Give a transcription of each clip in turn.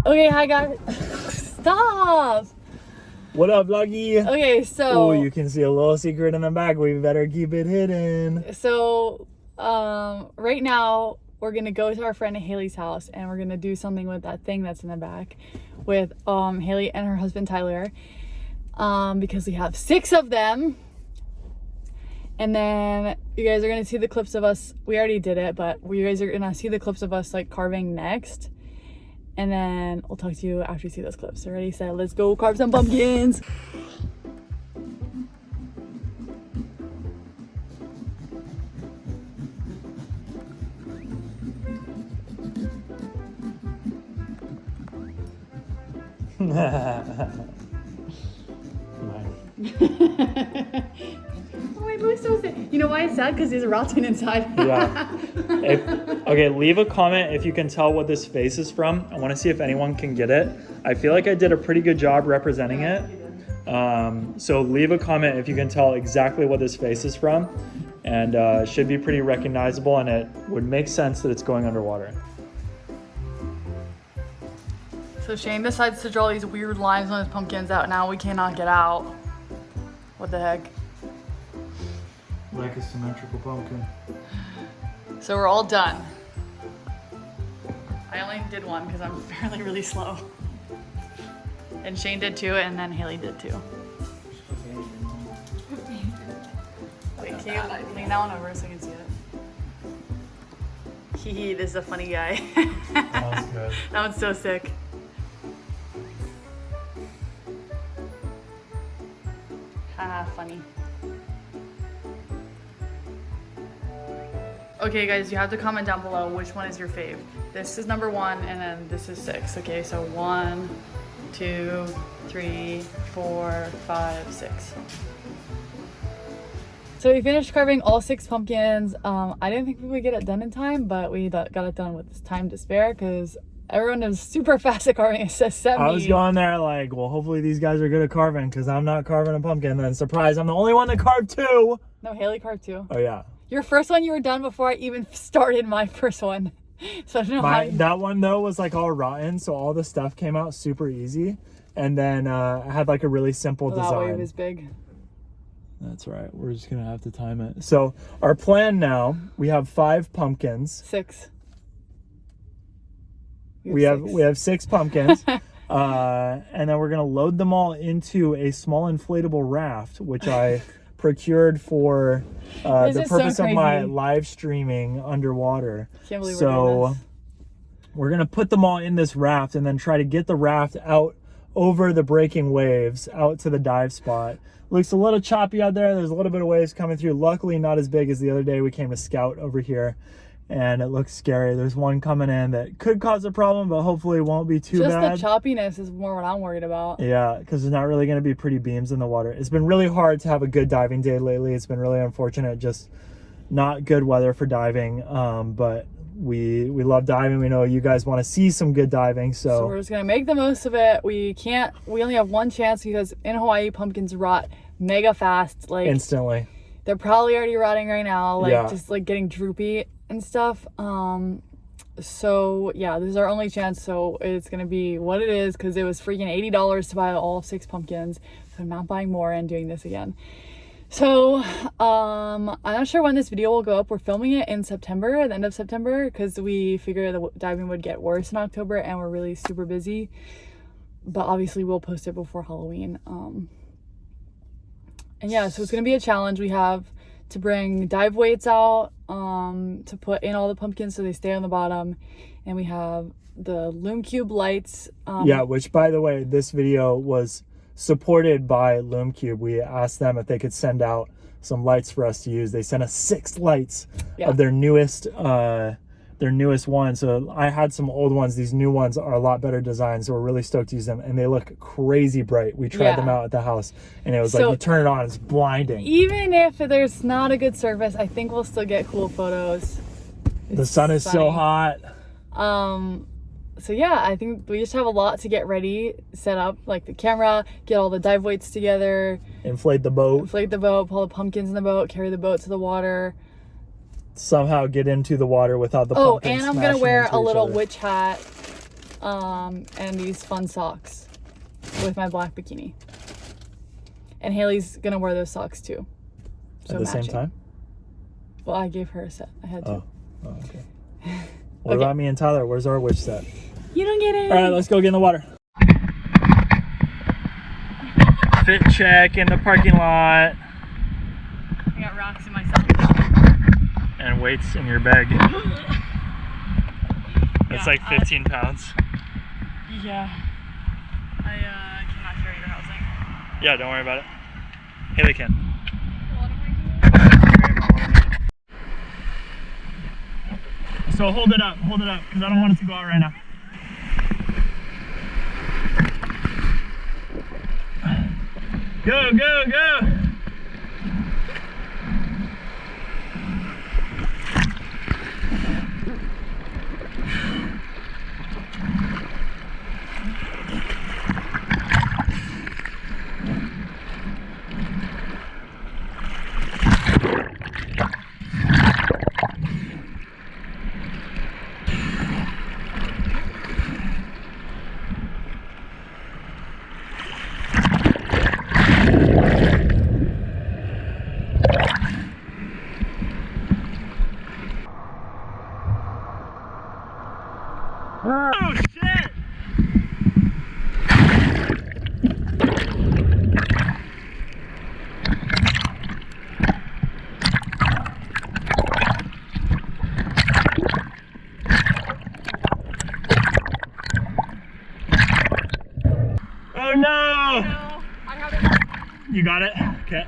Okay, hi guys. Stop. What up, Vloggy? Okay, so. Oh, you can see a little secret in the back. We better keep it hidden. So, right now we're gonna go to our friend Haley's house, and we're gonna do something with that thing that's in the back, with Haley and her husband Tyler, because we have 6 of them. And then you guys are gonna see the clips of us. We already did it, but you guys are gonna see the clips of us like carving next. And then I'll talk to you after you see those clips. Already said, let's go carve some pumpkins. Oh, it looks so sad. You know why it's sad? Because there's a rotten inside. Yeah. Okay, leave a comment if you can tell what this face is from. I want to see if anyone can get it. I feel like I did a pretty good job representing it. So leave a comment if you can tell exactly what this face is from. And it should be pretty recognizable, and it would make sense that it's going underwater. So Shane decides to draw these weird lines on his pumpkins out. Now we cannot get out. What the heck? Like a symmetrical pumpkin. So we're all done. I only did one because I'm apparently really slow. And Shane did 2, and then Haley did 2. Wait, can you lean that one over so I can see it? Hee, this is a funny guy. That was good. That one's so sick. Haha, funny. Okay guys, you have to comment down below which one is your fave. This is number 1 and then this is 6. Okay, so 1, 2, 3, 4, 5, 6. So we finished carving all 6 pumpkins. I didn't think we would get it done in time, but we got it done with time to spare because everyone is super fast at carving. It says 70. I was going there like, well, hopefully these guys are good at carving because I'm not carving a pumpkin. And then surprise, I'm the only one that carved 2. No, Haley carved 2. Oh yeah. Your first one you were done before I even started my first one. So I don't know how that one though was like all rotten, so all the stuff came out super easy. And then I had like a really simple design. That way was big. That's right. We're just gonna have to time it. So our plan now, we have 5 pumpkins. 6. We have 6 pumpkins. And then we're gonna load them all into a small inflatable raft, which I procured for the purpose of my live streaming underwater. Can't believe so we're gonna put them all in this raft and then try to get the raft out over the breaking waves out to the dive spot. Looks a little choppy out there. There's a little bit of waves coming through. Luckily not as big as the other day we came to scout over here, and it looks scary. There's one coming in that could cause a problem, but hopefully it won't be too bad. Just the choppiness is more what I'm worried about. Yeah, because there's not really going to be pretty beams in the water. It's been really hard to have a good diving day lately. It's been really unfortunate, just not good weather for diving. But we love diving. We know you guys want to see some good diving, so we're just gonna make the most of it. We only have one chance because in Hawaii pumpkins rot mega fast, like instantly. They're probably already rotting right now, like yeah. Just like getting droopy and stuff. So yeah, this is our only chance, so it's gonna be what it is because it was freaking $80 to buy all 6 pumpkins, so I'm not buying more and doing this again. So I'm not sure when this video will go up. We're filming it in September, at the end of September, because we figured the diving would get worse in October and we're really super busy, but obviously we'll post it before Halloween. And yeah, so it's gonna be a challenge. We have to bring dive weights out to put in all the pumpkins so they stay on the bottom, and we have the Lume Cube lights. Yeah, which by the way, this video was supported by Lume Cube. We asked them if they could send out some lights for us to use. They sent us 6 lights of their newest one. So I had some old ones. These new ones are a lot better designed, so we're really stoked to use them, and they look crazy bright. We tried them out at the house, and it was like you turn it on, it's blinding. Even if there's not a good surface, I think we'll still get cool photos. The sun is so hot. So yeah, I think we just have a lot to get ready, set up like the camera, get all the dive weights together, inflate the boat, pull the pumpkins in the boat, carry the boat to the water, somehow get into the water without the pumpkins. And I'm gonna wear a little witch hat and these fun socks with my black bikini. And Haley's gonna wear those socks too. So At the matching. same time? Well, I gave her a set. I had to. Oh, okay. What about me and Tyler? Where's our witch set? You don't get it. All right, let's go get in the water. Fit check in the parking lot. I got rocks in my sock. And weights in your bag. It's like 15 pounds. Yeah. I cannot carry your housing. Yeah, don't worry about it. Haley can. So hold it up, because I don't want it to go out right now. Go, go, go! Oh shit! Oh no! I have it. You got it? Okay.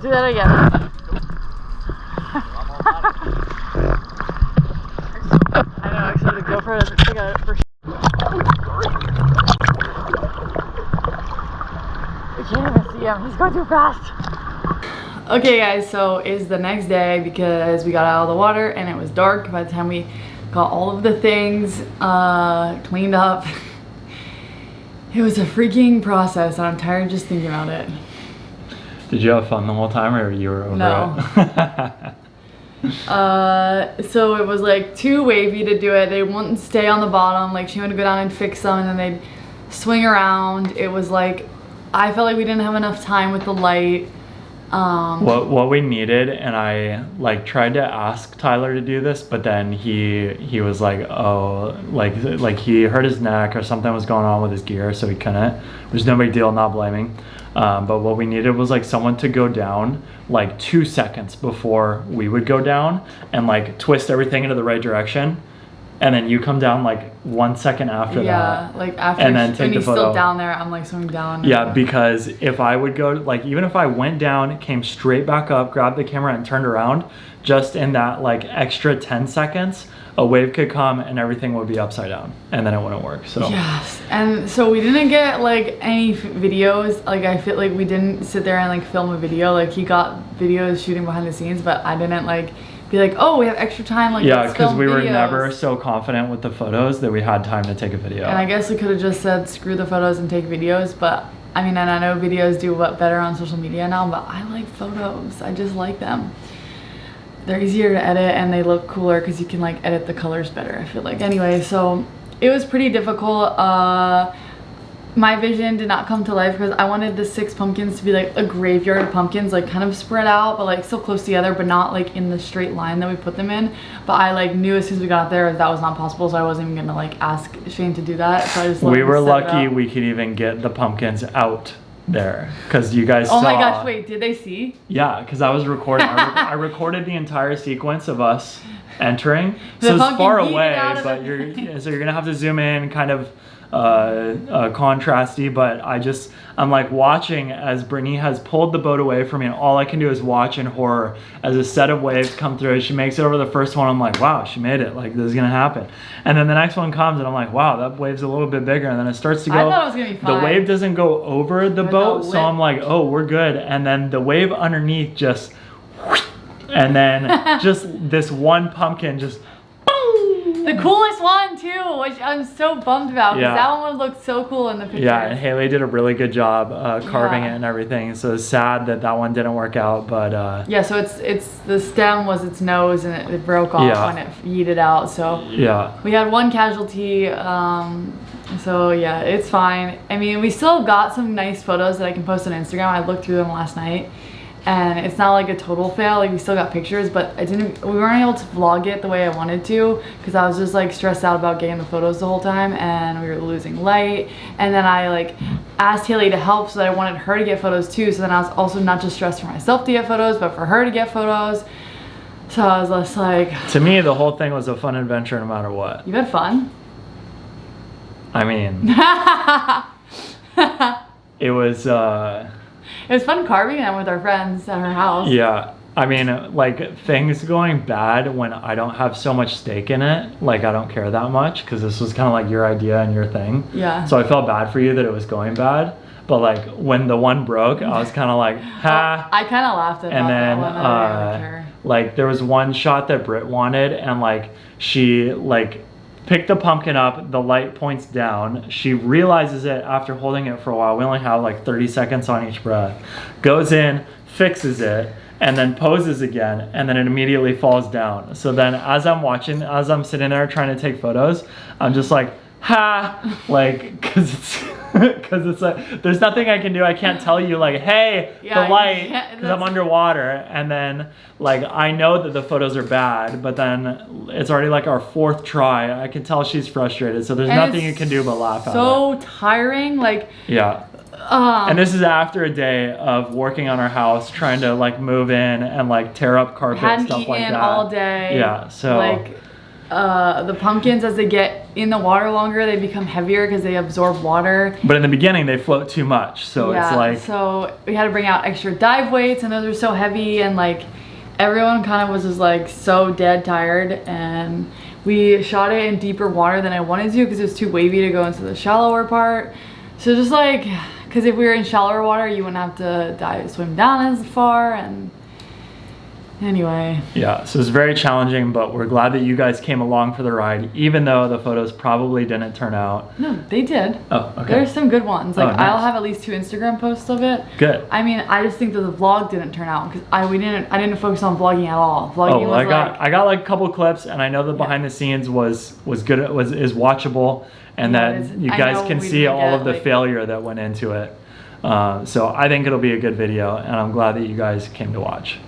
Do that again. I know, except the GoPro doesn't pick up for I can't even see him. He's going too fast. Okay guys, so it's the next day because we got out of the water and it was dark by the time we got all of the things cleaned up. It was a freaking process and I'm tired just thinking about it. Did you have fun the whole time or you were over it? So it was like too wavy to do it. They wouldn't stay on the bottom. Like she would go down and fix them and then they'd swing around. It was like, I felt like we didn't have enough time with the light. What we needed, and I like tried to ask Tyler to do this, but then he was like, oh, like he hurt his neck or something was going on with his gear, so he couldn't. It was no big deal, not blaming. But what we needed was like someone to go down like 2 seconds before we would go down and like twist everything into the right direction. And then you come down like 1 second after that. Yeah, like after and then take the photo. Still down there, I'm like swimming down. Yeah, because if I would go, like even if I went down, came straight back up, grabbed the camera and turned around, just in that like extra 10 seconds, a wave could come and everything would be upside down and then it wouldn't work. So yes, and so we didn't get like any videos. Like I feel like we didn't sit there and like film a video. Like he got videos shooting behind the scenes, but I didn't like be like, oh, we have extra time, like yeah, because we were never so confident with the photos that we had time to take a video. And I guess we could have just said screw the photos and take videos, but I mean, and I know videos do better on social media now, but I like photos. I just like them. They're easier to edit and they look cooler because you can like edit the colors better, I feel like. Anyway, so it was pretty difficult. My vision did not come to life because I wanted the 6 pumpkins to be like a graveyard of pumpkins, like kind of spread out, but like still close together, but not like in the straight line that we put them in. But I like knew as soon as we got there that was not possible, so I wasn't even gonna like ask Shane to do that. So I just we were lucky we could even get the pumpkins out there because you guys oh saw. My gosh, wait, did they see? Yeah, because I was recording. I recorded the entire sequence of us entering, so it's far away, but you're gonna have to zoom in, kind of contrasty, but I'm like watching as Brittany has pulled the boat away from me, and all I can do is watch in horror as a set of waves come through. She makes it over the first one. I'm like, wow, she made it, like this is gonna happen. And then the next one comes and I'm like, wow, that wave's a little bit bigger, and then it starts to go. I thought it was gonna be fine. The wave doesn't go over the boat, so I'm like, oh, we're good. And then the wave underneath just and then just this one pumpkin just the coolest one too, which I'm so bummed about because that one would look so cool in the picture. Yeah, and Haley did a really good job carving it and everything. So it's sad that that one didn't work out, but yeah. So it's the stem was its nose and it broke off when it yeeted out. So yeah, we had one casualty. So yeah, it's fine. I mean, we still got some nice photos that I can post on Instagram. I looked through them last night. And it's not like a total fail, like we still got pictures, but we weren't able to vlog it the way I wanted to because I was just like stressed out about getting the photos the whole time and we were losing light. And then I like asked Haley to help so that I wanted her to get photos too, so then I was also not just stressed for myself to get photos but for her to get photos. So I was less like, to me the whole thing was a fun adventure no matter what. You had fun? I mean it was it was fun carving them with our friends at her house. Yeah, I mean, like things going bad when I don't have so much stake in it, like I don't care that much because this was kind of like your idea and your thing. Yeah. So I felt bad for you that it was going bad, but like when the one broke, I was kind of like, ha. I kind of laughed at that one. I didn't really care. Like there was one shot that Britt wanted, and like she like pick the pumpkin up, the light points down, she realizes it after holding it for a while. We only have like 30 seconds on each breath. Goes in, fixes it, and then poses again, and then it immediately falls down. So then as I'm sitting there trying to take photos, I'm just like, ha, like, cause it's like, there's nothing I can do. I can't tell you like, hey, the light, because I'm underwater. And then like, I know that the photos are bad, but then it's already like our 4th try. I can tell she's frustrated. So there's nothing you can do but laugh at it. So tiring, like. Yeah. And this is after a day of working on our house, trying to like move in and like tear up carpet, stuff like that. Hadn't eaten all day. Yeah, so. Like, the pumpkins, as they get in the water longer, they become heavier because they absorb water. But in the beginning, they float too much, so yeah, it's like... So we had to bring out extra dive weights, and those are so heavy, and like everyone kind of was just like so dead tired, and we shot it in deeper water than I wanted to because it was too wavy to go into the shallower part. So just like, because if we were in shallower water, you wouldn't have to swim down as far, and anyway. Yeah, so it's very challenging, but we're glad that you guys came along for the ride, even though the photos probably didn't turn out. No, they did. Oh, okay. There's some good ones. Like, nice. I'll have at least 2 Instagram posts of it. Good. I mean, I just think that the vlog didn't turn out because I didn't focus on vlogging at all. Vlogging was I got like a couple clips, and I know the behind the scenes was good. Is watchable, and that you guys can see all of the failure that went into it. So I think it'll be a good video, and I'm glad that you guys came to watch.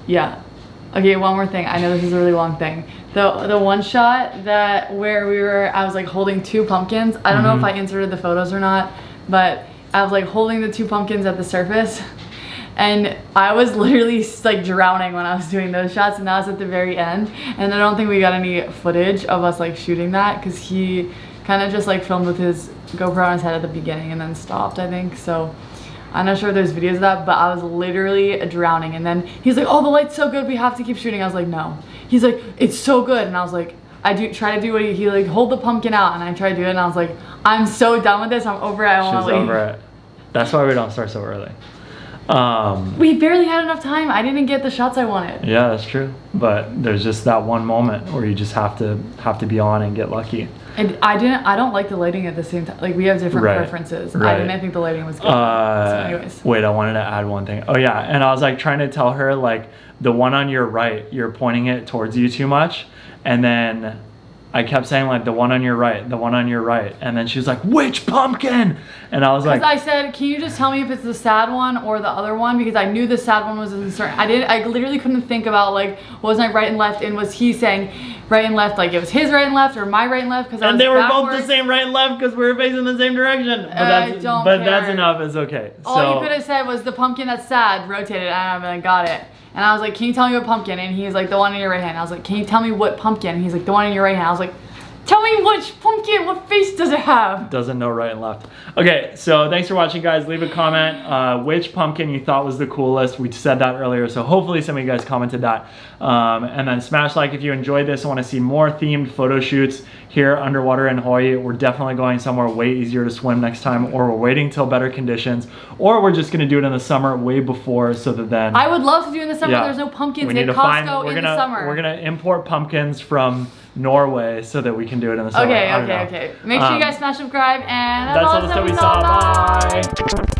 Yeah. Okay, one more thing. I know this is a really long thing. The one shot where I was like holding 2 pumpkins. I don't know if I inserted the photos or not, but I was like holding the 2 pumpkins at the surface, and I was literally like drowning when I was doing those shots, and that was at the very end. And I don't think we got any footage of us like shooting that because he kind of just like filmed with his GoPro on his head at the beginning and then stopped, I think. So I'm not sure if there's videos of that, but I was literally drowning. And then he's like, oh, the light's so good, we have to keep shooting. I was like, no. He's like, it's so good. And I was like, try to do what he like, hold the pumpkin out. And I tried to do it, and I was like, I'm so done with this, I'm over it, I want to leave. She's over it. That's why we don't start so early. We barely had enough time. I didn't get the shots I wanted. Yeah, that's true. But there's just that one moment where you just have to be on and get lucky. And I don't like the lighting at the same time. Like, we have different preferences. Right. I didn't think the lighting was good. So anyways. Wait, I wanted to add one thing. Oh yeah, and I was like trying to tell her like the one on your right, you're pointing it towards you too much, and then I kept saying like the one on your right, the one on your right, and then she was like, which pumpkin? And I was like, because I said, can you just tell me if it's the sad one or the other one, because I knew the sad one was in certain. I literally couldn't think about like, was my right and left, and was he saying right and left, like it was his right and left or my right and left, because and they were backwards. Both the same right and left because we were facing the same direction. But that's enough. It's okay. All you could have said was the pumpkin that's sad rotated, and I got it. And I was like, can you tell me what pumpkin? And he's like, the one in your right hand. I was like, can you tell me what pumpkin? And he's like, the one in your right hand. I was like, tell me which pumpkin, what face does it have? Doesn't know right and left. Okay, so thanks for watching, guys. Leave a comment which pumpkin you thought was the coolest. We said that earlier, so hopefully some of you guys commented that. And then smash like if you enjoyed this and want to see more themed photo shoots here underwater in Hawaii. We're definitely going somewhere way easier to swim next time, or we're waiting till better conditions, or we're just going to do it in the summer way before, so that then... I would love to do it in the summer. Yeah. There's no pumpkins at Costco in the summer. We're going to import pumpkins from Norway so that we can do it in the summer. Okay. Make sure you guys smash subscribe, and that's all the stuff we saw. Bye.